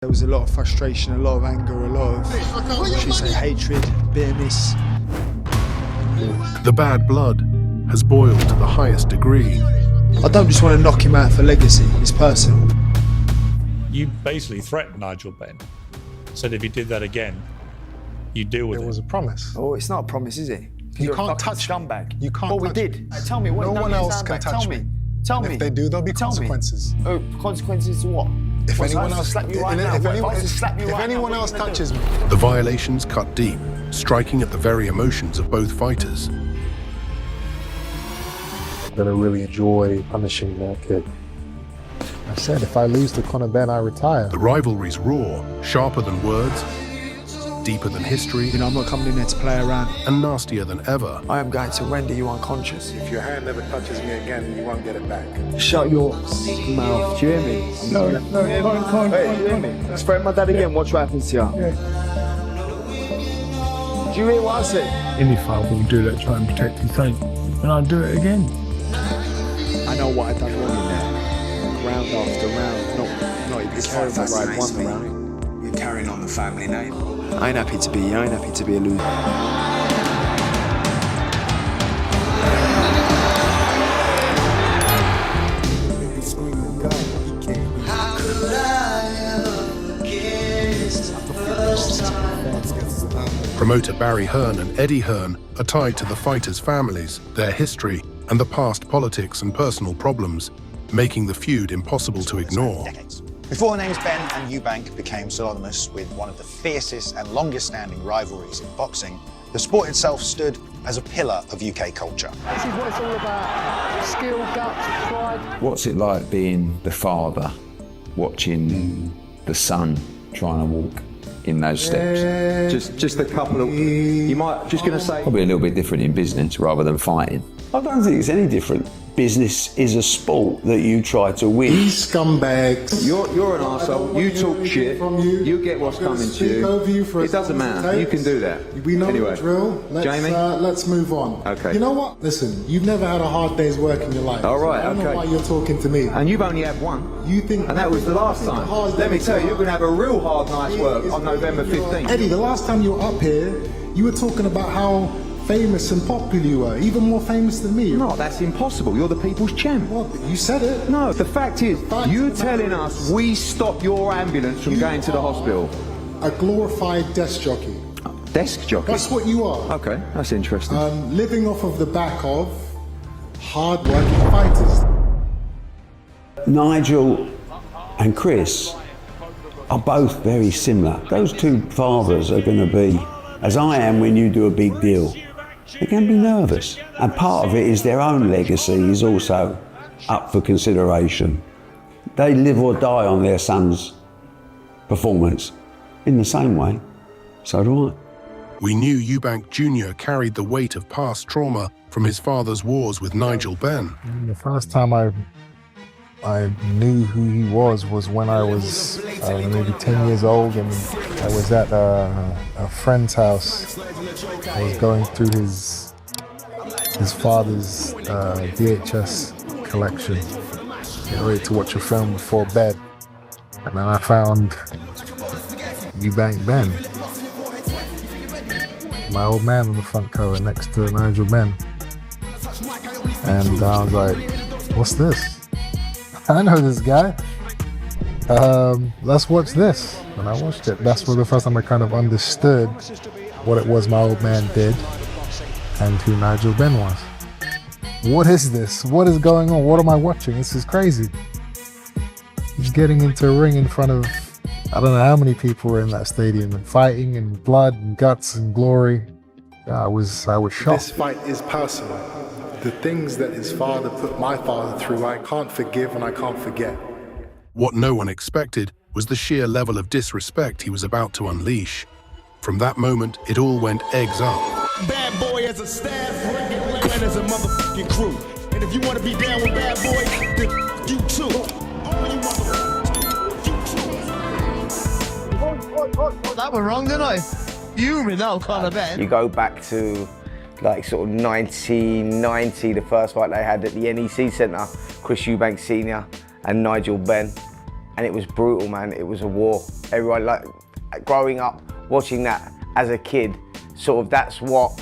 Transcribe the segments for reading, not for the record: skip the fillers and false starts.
There was a lot of frustration, a lot of anger, a lot of, should we say, hatred, bitterness. The bad blood has boiled to the highest degree. I don't just want to knock him out for legacy, it's personal. You basically threatened Nigel Benn, said if he did that again, you'd deal with it. It was a promise. Oh, it's not a promise, is it? You can't touch me. scumbag. You can't What we touch did. me. Tell me what No one else can touch me. Tell me. And if they do, there'll be consequences. Oh, consequences to what? If What, anyone I was to else, slap you right now? if What, anyone, I was to slap you if right now, anyone what are else you gonna touches do? me, The violations cut deep, striking at the very emotions of both fighters. I'm gonna really enjoy punishing that kid. I said if I lose to Conor Benn, I retire. The rivalry's raw, sharper than words, deeper than history, You know, I'm not coming in there to play around. and nastier than ever. I am going to render you unconscious. if your hand never touches me again, you won't get it back. Shut your mouth. Do you hear me? No, Hey, do you hear me? Spread my dad again. Watch what happens to you. Do you hear what I said? Any father will do that, try and protect his son, and I'll do it again. I know what I done wrong in there. Round after round, not even caring about ride one round. You're carrying on the family name. I ain't happy to be a loser. Promoter Barry Hearn and Eddie Hearn are tied to the fighters' families, their history, and the past politics and personal problems, making the feud impossible to ignore. Before the names Benn and Eubank became synonymous with one of the fiercest and longest-standing rivalries in boxing, the sport itself stood as a pillar of UK culture. This is what it's all about. Skill, guts, pride. What's it like being the father, watching the son trying to walk in those steps? Just a couple of, you might, just going to say, Probably a little bit different in business rather than fighting. I don't think it's any different. Business is a sport that you try to win. These scumbags. You're an arsehole, you talk shit, you get what's coming to you. It doesn't matter, you can do that. We know anyway, the drill. Let's move on. Okay. You know what? Listen, you've never had a hard day's work in your life. All right, I don't know okay. why you're talking to me. And you've only had one. You think, and that was the last time. Let me tell you, you're going to have a real hard night's work on November 15th. Eddie, the last time you were up here, you were talking about how famous and popular you were, even more famous than me. No, that's impossible. You're the people's champ. Well, you said it. No, the fact is, you're telling us we stopped your ambulance from going to the hospital. A glorified desk jockey. Desk jockey? That's what you are. Okay, that's interesting. Living off of the back of hard-working fighters. Nigel and Chris are both very similar. Those two fathers are going to be, as I am when you do a big deal, they're going to be nervous. And part of it is their own legacy is also up for consideration. They live or die on their son's performance. In the same way, so do I. We knew Eubank Jr. carried the weight of past trauma from his father's wars with Nigel Benn. The first time I knew who he was when I was maybe 10 years old, and I was at a friend's house. I was going through his father's VHS collection, getting ready to watch a film before bed, and then I found Eubank Benn, my old man on the front cover next to Nigel Benn, and I was like, what's this? I know this guy. Let's watch this. And I watched it. That's for the first time I kind of understood what it was my old man did and who Nigel Benn was. What is this? What is going on? What am I watching? This is crazy. He's getting into a ring in front of, I don't know how many people were in that stadium, and fighting and blood and guts and glory. I was shocked. This fight is personal. The things that his father put my father through, I can't forgive and I can't forget. What no one expected was the sheer level of disrespect he was about to unleash. From that moment, it all went eggs up. Bad boy as a staff, Glenn as a motherfucking crew. And if you want to be down with bad boy, then you too. All you motherfuckers, you too. That went wrong, didn't I? You know Conor Benn. You go back to like sort of 1990, the first fight they had at the NEC Centre, Chris Eubank Sr. and Nigel Benn. and it was brutal, man. It was a war. Everyone, like, growing up, watching that as a kid, sort of that's what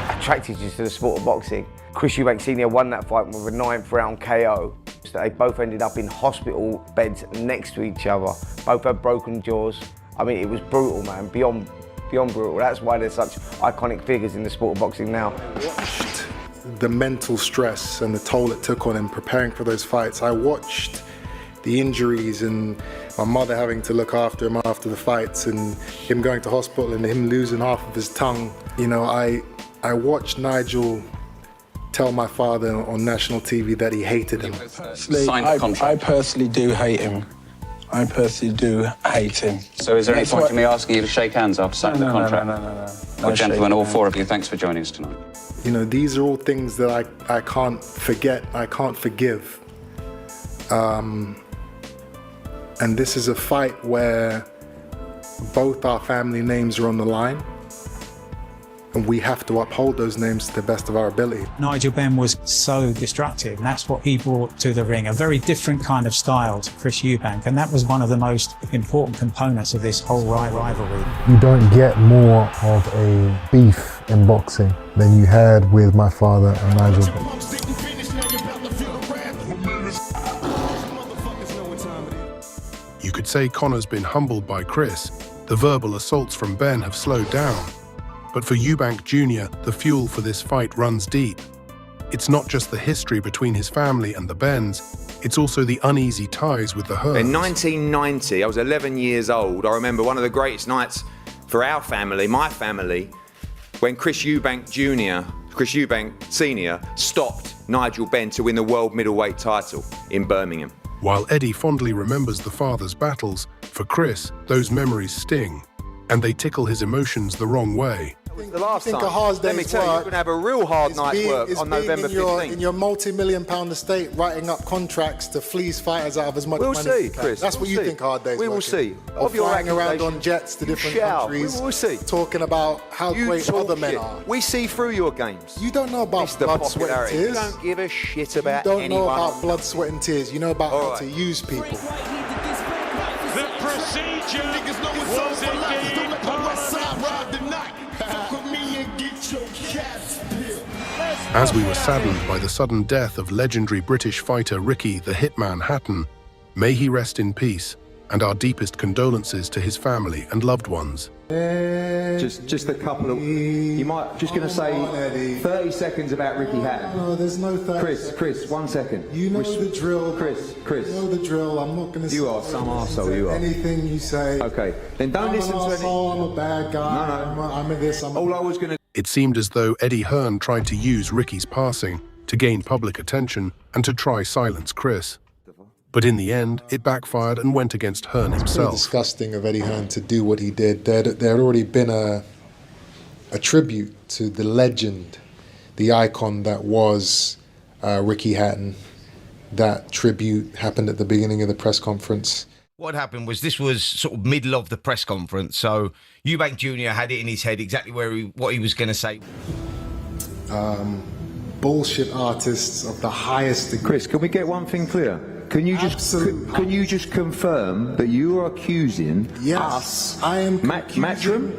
attracted you to the sport of boxing. Chris Eubank Sr. won that fight with a 9th round KO. So they both ended up in hospital beds next to each other. Both had broken jaws. I mean, it was brutal, man, beyond brutal. That's why there's such iconic figures in the sport of boxing now. Watched the mental stress and the toll it took on him preparing for those fights. I watched the injuries and my mother having to look after him after the fights and him going to hospital and him losing half of his tongue. You know, I watched Nigel tell my father on national TV that he hated him. I personally do hate him. I personally do hate him. So is there any point in me asking you to shake hands after signing the contract? No. Well, gentlemen, all four of you, thanks for joining us tonight. You know, these are all things that I can't forget, I can't forgive. And this is a fight where both our family names are on the line, and we have to uphold those names to the best of our ability. Nigel Benn was so destructive, and that's what he brought to the ring, a very different kind of style to Chris Eubank, and that was one of the most important components of this whole rivalry. You don't get more of a beef in boxing than you had with my father and Nigel Benn. You could say Conor's been humbled by Chris. The verbal assaults from Benn have slowed down. But for Eubank Jr., the fuel for this fight runs deep. It's not just the history between his family and the Benns, it's also the uneasy ties with the Hearns. In 1990, I was 11 years old. I remember one of the greatest nights for our family, my family, when Chris Eubank Sr. stopped Nigel Benn to win the world middleweight title in Birmingham. While Eddie fondly remembers the father's battles, for Chris, those memories sting, and they tickle his emotions the wrong way. The last time, let me tell you, you're going to have a real hard night's work on November 15th. In your multi-million-pound estate, writing up contracts to fleece fighters out of as much money as you can. Chris. That's what you think hard days. We will see. Or flying around on jets to different countries. We will see. Talking about how great other men are. We see through your games. You don't know about blood, sweat, and tears. You don't give a shit about anyone. You don't know about blood, sweat, and tears. You know about how to use people. The procedure was indeed As we were saddened by the sudden death of legendary British fighter Ricky the Hitman Hatton, may he rest in peace, and our deepest condolences to his family and loved ones. Just a couple of, you might, just going to say 30 seconds about Ricky Hatton. No, there's no 30 Chris, 1 second. You know the drill. Chris. You know the drill. I'm not going to say you are some arsehole, you are. Anything you say. Okay, then don't listen to anything. I'm a bad guy. No. I'm a this, I'm a All I was going to... It seemed as though Eddie Hearn tried to use Ricky's passing to gain public attention and to try silence Chris. But in the end, it backfired and went against Hearn himself. It's pretty disgusting of Eddie Hearn to do what he did. There had already been a tribute to the legend, the icon that was Ricky Hatton. That tribute happened at the beginning of the press conference. What happened was this was sort of middle of the press conference, so Eubank Jr. had it in his head exactly what he was going to say. Bullshit artists of the highest degree. Chris, can we get one thing clear? Can you just confirm that you are accusing us? I am Matchroom?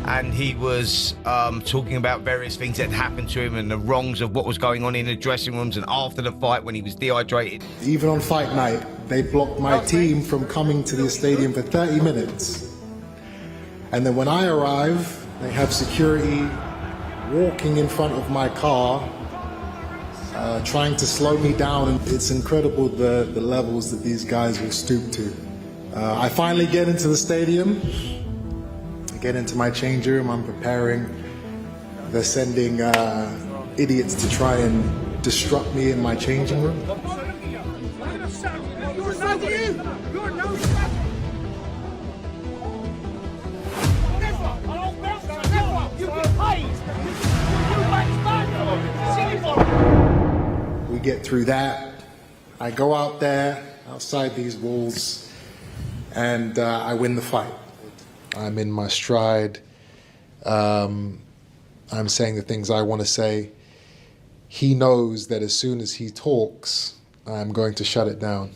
And he was talking about various things that had happened to him and the wrongs of what was going on in the dressing rooms and after the fight when he was dehydrated. Even on fight night, they blocked my team from coming to the stadium for 30 minutes. And then when I arrive, they have security walking in front of my car, trying to slow me down. And it's incredible the levels that these guys will stoop to. I finally get into the stadium. I get into my change room. I'm preparing. They're sending idiots to try and disrupt me in my changing room. We get through that. I go out there, outside these walls, and I win the fight. I'm in my stride. I'm saying the things I want to say. He knows that as soon as he talks, I'm going to shut it down.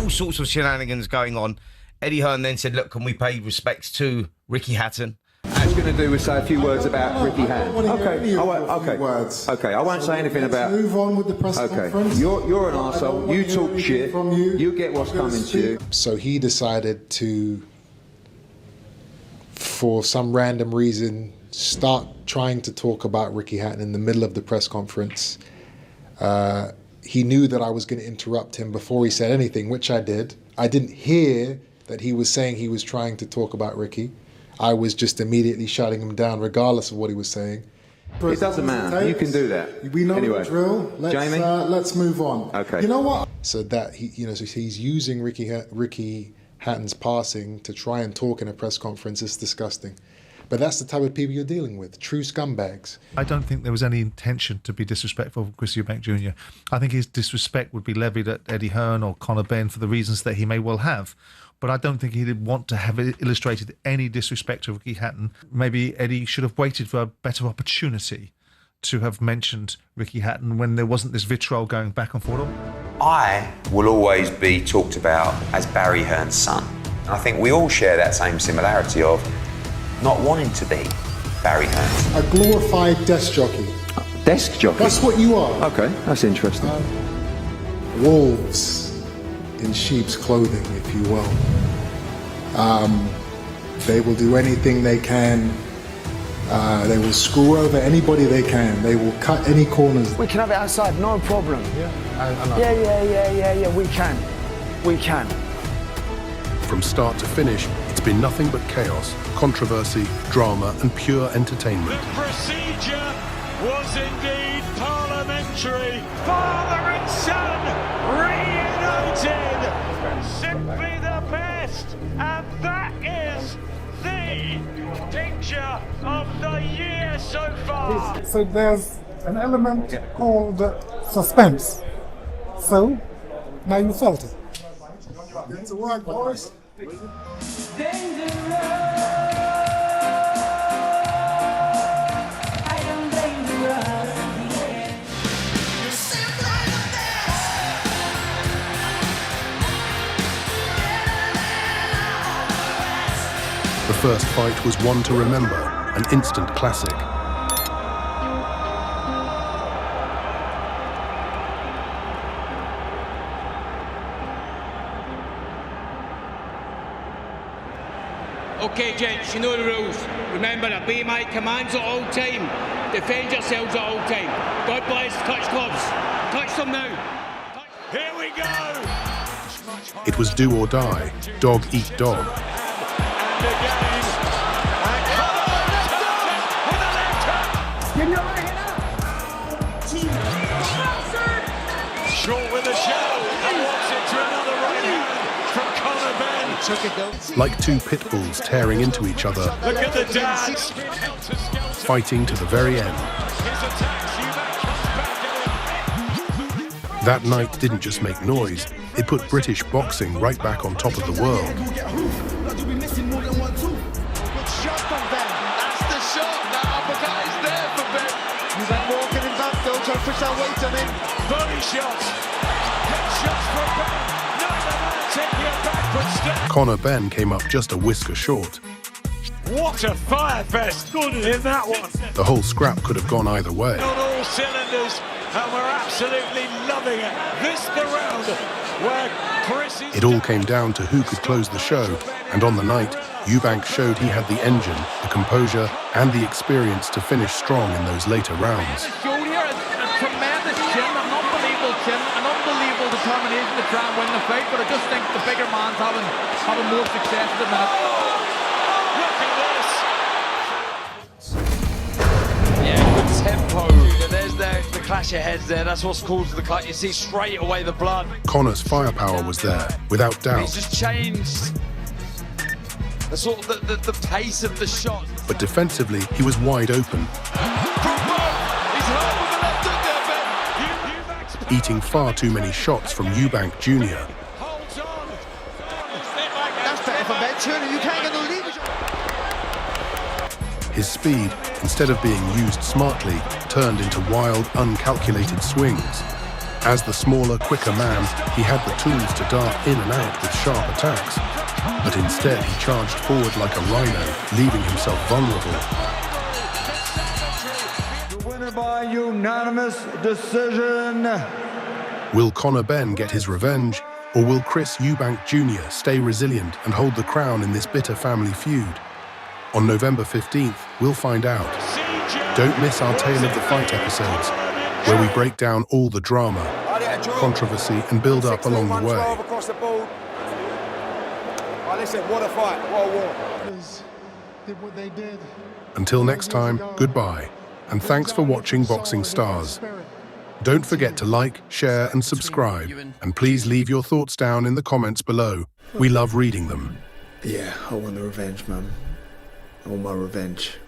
all sorts of shenanigans going on. Eddie Hearn then said, look, can we pay respects to Ricky Hatton? All we're going to do is say a few words about Ricky Hatton. Okay, I won't say anything about. Move on with the press conference. You're an arsehole. You talk shit. You get what's coming to you. So he decided to, for some random reason, start trying to talk about Ricky Hatton in the middle of the press conference. He knew that I was going to interrupt him before he said anything, which I did. I didn't hear that he was saying he was trying to talk about Ricky. I was just immediately shutting him down, regardless of what he was saying. It doesn't matter. You can do that. We know anyway. the drill. Let's move on. Okay. You know what? So that so he's using Ricky Hatton's passing to try and talk in a press conference. It's disgusting. But that's the type of people you're dealing with, true scumbags. I don't think there was any intention to be disrespectful of Chris Eubank Jr. I think his disrespect would be levied at Eddie Hearn or Conor Benn for the reasons that he may well have. But I don't think he did want to have illustrated any disrespect to Ricky Hatton. Maybe Eddie should have waited for a better opportunity to have mentioned Ricky Hatton when there wasn't this vitriol going back and forth. I will always be talked about as Barry Hearn's son. And I think we all share that same similarity of not wanting to be Barry Hearn. A glorified desk jockey. Desk jockey? That's what you are. Okay, that's interesting. Wolves in sheep's clothing, if you will. They will do anything they can. They will screw over anybody they can. They will cut any corners. We can have it outside, no problem. Yeah, we can. We can. From start to finish, it's been nothing but chaos, controversy, drama, and pure entertainment. The procedure was indeed parliamentary. Father and son reunited. Simply the best. And that is the picture of the year so far. So there's an element called suspense. So now you felt it. Get to work, boys. The first fight was one to remember, an instant classic. Okay, gents, you know the rules. Remember, obey my commands at all time. Defend yourselves at all time. God bless, touch gloves. Touch them now. Here we go. It was do or die, dog eat dog. And again. And with a left hook. Short with a shell. And walks into another right hand from Conor Benn. Like two pit bulls tearing into each other, Look at the dance. fighting to the very end. That night didn't just make noise, it put British boxing right back on top of the world. Good shot from Benn. That's the shot. That uppercut is there for Benn. Eubank walking in back though, trying to push that weight on him. Body shots. Head shots from Benn. Neither man taking a backward step. Conor Benn came up just a whisker short. What a fire fest in that one. The whole scrap could have gone either way. On all cylinders, and we're absolutely loving it. This the round where Chris is... It all came down to who could close the show, and on the night, Eubank showed he had the engine, the composure, and the experience to finish strong in those later rounds. Showed here a tremendous chin, an unbelievable determination to try and win the fight, but I just think the bigger man's having more success at the minute. Look at this. Yeah, good tempo. There's the clash of heads there. That's what's caused the cut. You see straight away the blood. Conor's firepower was there, without He's doubt. just changed the sort of the pace of the shot. But defensively, he was wide open, eating far too many shots from Eubank Jr. That's better for Benn II. You can't get no leverage. His speed, instead of being used smartly, turned into wild, uncalculated swings. As the smaller, quicker man, he had the tools to dart in and out with sharp attacks. But instead, he charged forward like a rhino, leaving himself vulnerable. The winner by unanimous decision. Will Conor Benn get his revenge, or will Chris Eubank Jr. stay resilient and hold the crown in this bitter family feud? On November 15th, we'll find out. Don't miss our Tale of the Fight episodes, where we break down all the drama, controversy, and build up along the way. Listen, what a fight, what a war. Did what they did. Until next time, goodbye, and thanks for watching Boxing Stars. Don't forget to like, share, and subscribe, and please leave your thoughts down in the comments below. We love reading them. Yeah, I want the revenge, man. I want my revenge.